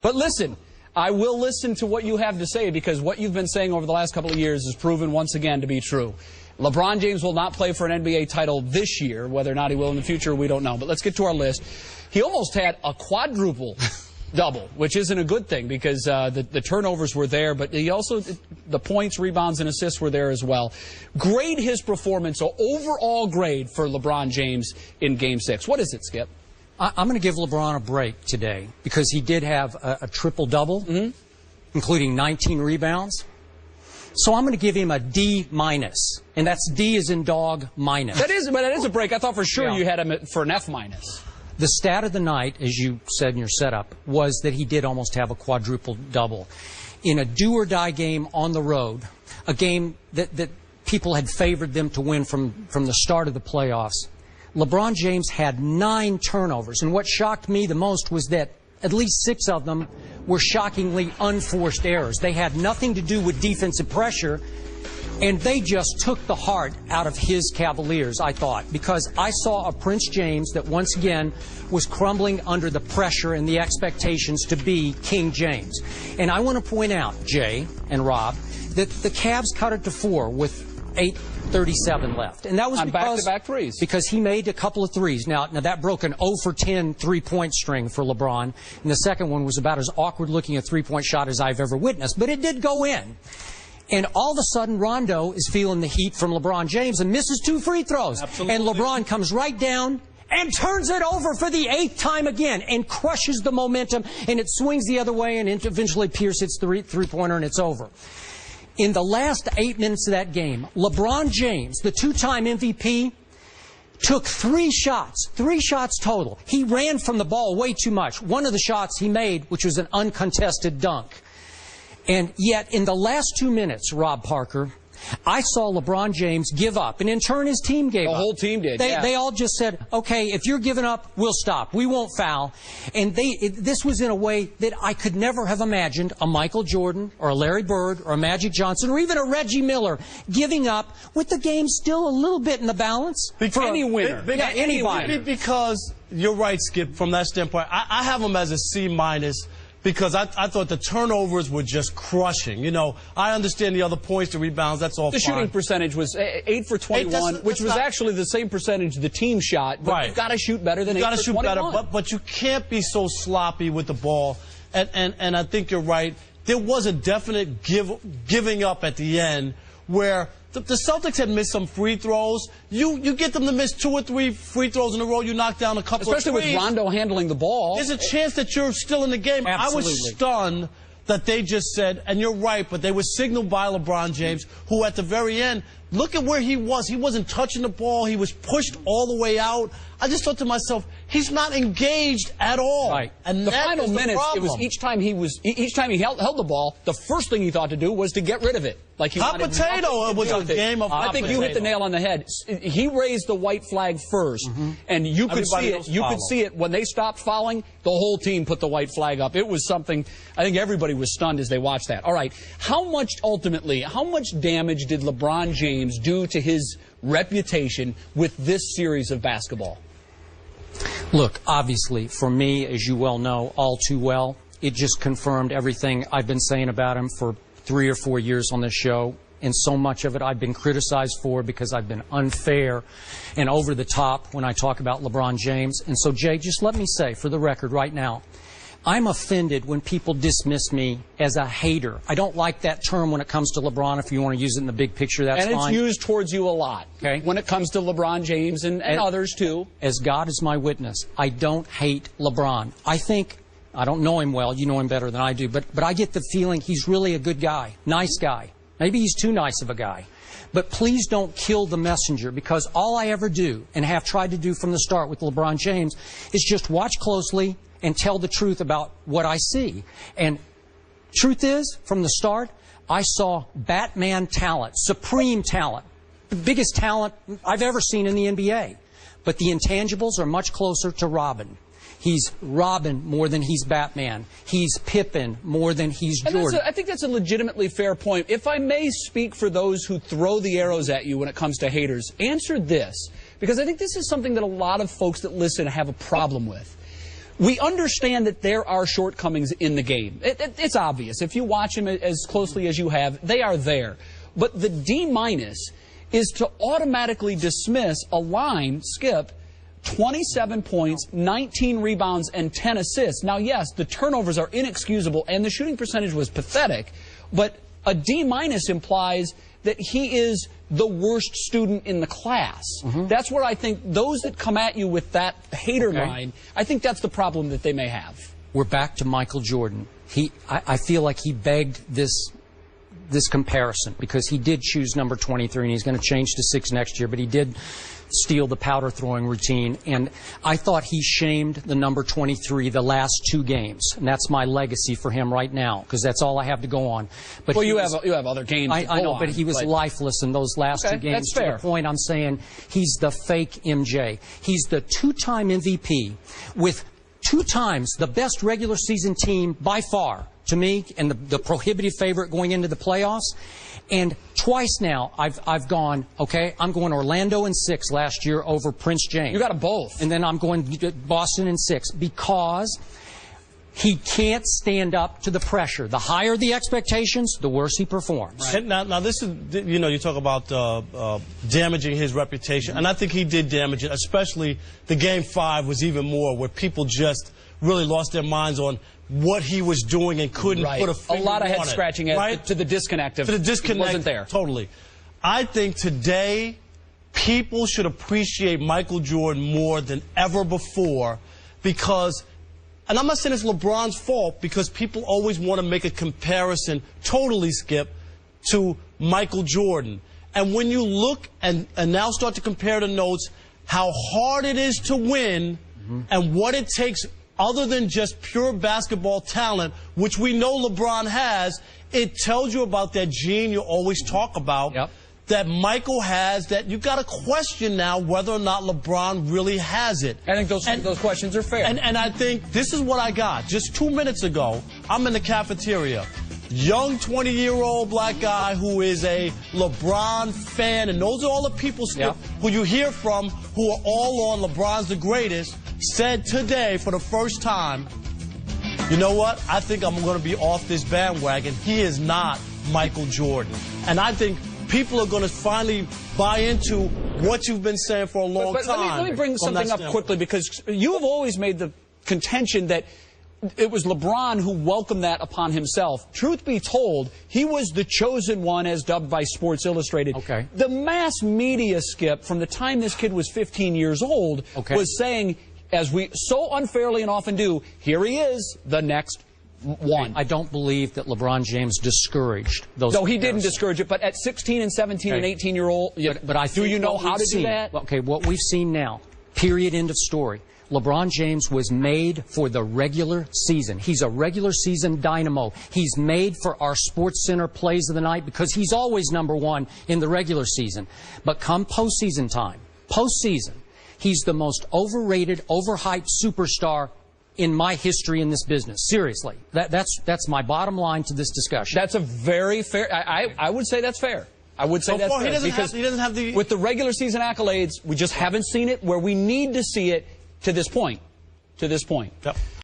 But listen, I will listen to what you have to say, because what you've been saying over the last couple of years is proven once again to be true. LeBron James will not play for an NBA title this year. Whether or not he will in the future, we don't know. But let's get to our list. He almost had a quadruple double, which isn't a good thing, because the turnovers were there, but he also, the points, rebounds, and assists were there as well. Grade his performance, so overall grade for LeBron James in Game 6. What is it, Skip? I'm going to give LeBron a break today, because he did have a triple-double, including 19 rebounds. So I'm going to give him a D-, and that's D as in dog minus. But that is a break. I thought for sure you had him for an F-. The stat of the night, as you said in your setup, was that he did almost have a quadruple-double. In a do-or-die game on the road, a game that people had favored them to win from the start of the playoffs, LeBron James had 9 turnovers. And what shocked me the most was that at least 6 of them were shockingly unforced errors. They had nothing to do with defensive pressure, and they just took the heart out of his Cavaliers, I thought, because I saw a Prince James that once again was crumbling under the pressure and the expectations to be King James. And I want to point out, Jay and Rob, that the Cavs cut it to 4 with 8:37 left. And that was back-to-back threes. Because he made a couple of threes. Now that broke an 0 for 10 three-point string for LeBron. And the second one was about as awkward-looking a three-point shot as I've ever witnessed. But it did go in. And all of a sudden, Rondo is feeling the heat from LeBron James and misses 2 free throws. Absolutely. And LeBron comes right down and turns it over for the 8th time again and crushes the momentum, and it swings the other way, and eventually Pierce hits the three-pointer, and it's over. In the last 8 minutes of that game, LeBron James, the 2-time MVP, took 3 shots total. He ran from the ball way too much. One of the shots he made, which was an uncontested dunk. And yet, in the last 2 minutes, Rob Parker, I saw LeBron James give up. And in turn, his team gave up. The whole team did, They all just said, okay, if you're giving up, we'll stop. We won't foul. And this was in a way that I could never have imagined a Michael Jordan or a Larry Bird or a Magic Johnson or even a Reggie Miller giving up with the game still a little bit in the balance. For any winner. Anybody. Because you're right, Skip, from that standpoint. I have him as a C-, because I thought the turnovers were just crushing. You know, I understand the other points, the rebounds, that's all fine. The shooting percentage was 8 for 21, which was actually the same percentage the team shot. But you've got to shoot better than 8 for 21. You've got to shoot better, but you can't be so sloppy with the ball. And I think you're right. There was a definite giving up at the end where the Celtics had missed some free throws. You get them to miss 2 or 3 free throws in a row, you knock down a couple Especially of threes. with Rondo handling the ball. There's a chance that you're still in the game. Absolutely. I was stunned that they just said, and you're right, but they were signaled by LeBron James, who at the very end, look at where he was. He wasn't touching the ball. He was pushed all the way out. I just thought to myself, he's not engaged at all. Right. And the final minutes, it was each time he held the ball, the first thing he thought to do was to get rid of it. Like he hot potato. It was a game of hot I think potato. you hit the nail on the head. He raised the white flag first, and you could see it. You could see it when they stopped fouling. The whole team put the white flag up. It was something. I think everybody was stunned as they watched that. All right, how much damage did LeBron James do to his reputation with this series of basketball? Look, obviously, for me, as you well know, all too well, it just confirmed everything I've been saying about him for 3 or 4 years on this show. And so much of it I've been criticized for because I've been unfair and over the top when I talk about LeBron James. And so, Jay, just let me say, for the record right now, I'm offended when people dismiss me as a hater. I don't like that term when it comes to LeBron. If you want to use it in the big picture, that's fine. And it's used towards you a lot, okay, when it comes to LeBron James and others, too. As God is my witness, I don't hate LeBron. I don't know him well. You know him better than I do. But I get the feeling he's really a good guy, nice guy. Maybe he's too nice of a guy. But please don't kill the messenger, because all I ever do, and have tried to do from the start with LeBron James, is just watch closely and tell the truth about what I see. And truth is, from the start, I saw Batman talent, supreme talent, the biggest talent I've ever seen in the NBA. But the intangibles are much closer to Robin. He's Robin more than he's Batman. He's Pippen more than he's Jordan. I think that's a legitimately fair point. If I may speak for those who throw the arrows at you when it comes to haters, answer this, because I think this is something that a lot of folks that listen have a problem with. We understand that there are shortcomings in the game. It's obvious. If you watch him as closely as you have, they are there. But the D- is to automatically dismiss a line, Skip, 27 points, 19 rebounds, and 10 assists. Now, yes, the turnovers are inexcusable, and the shooting percentage was pathetic, but a D- implies that he is the worst student in the class. That's where I think those that come at you with that hater line, I think that's the problem that they may have. We're back to Michael Jordan. I feel like he begged this comparison because he did choose number 23 and he's going to change to 6 next year, but he did steal the powder throwing routine, and I thought he shamed the number 23 the last 2 games, and that's my legacy for him right now because that's all I have to go on. But well, you have other games. I know, but he was lifeless in those last 2 games. That's fair. To the point I'm saying he's the fake MJ. He's the 2-time MVP with 2 times the best regular season team by far to me, and the prohibitive favorite going into the playoffs. And twice now, I've gone, okay, I'm going Orlando in 6 last year over Prince James. You got them both. And then I'm going Boston in 6 because he can't stand up to the pressure. The higher the expectations, the worse he performs. Right. Now this is, you know, you talk about damaging his reputation, and I think he did damage it, especially the Game 5 was even more, where people just really lost their minds on what he was doing and couldn't put a finger on it. A lot of head scratching to the disconnect of it wasn't there. Totally. I think today people should appreciate Michael Jordan more than ever before because, and I'm not saying it's LeBron's fault, because people always want to make a comparison, totally, Skip, to Michael Jordan. And when you look and now start to compare the notes, how hard it is to win and what it takes other than just pure basketball talent, which we know LeBron has, it tells you about that gene you always talk about that Michael has, that you've got to question now whether or not LeBron really has it. I think those questions are fair. And I think this is what I got. Just 2 minutes ago, I'm in the cafeteria. Young 20-year-old black guy who is a LeBron fan, and those are all the people, Skip, who you hear from who are all on LeBron's the greatest, said today for the first time, you know what, I think I'm going to be off this bandwagon. He is not Michael Jordan. And I think people are going to finally buy into what you've been saying for a long time. Let me bring something up quickly, because you have always made the contention that it was LeBron who welcomed that upon himself. Truth be told, he was the chosen one, as dubbed by Sports Illustrated. The mass media, Skip, from the time this kid was 15 years old, was saying, as we so unfairly and often do, here he is, the next one. I don't believe that LeBron James discouraged those. No, he didn't discourage it, but at 16 and 17 and 18-year-old, but I think do you know how to do that? Okay, what we've seen now, period, end of story. LeBron James was made for the regular season. He's a regular season dynamo. He's made for our Sports Center plays of the night because he's always #1 in the regular season. But come postseason time, he's the most overrated, overhyped superstar in my history in this business. Seriously. That's my bottom line to this discussion. That's a very fair, I would say that's fair. I would say that's fair. He doesn't have the... With the regular season accolades, we just haven't seen it where we need to see it to this point.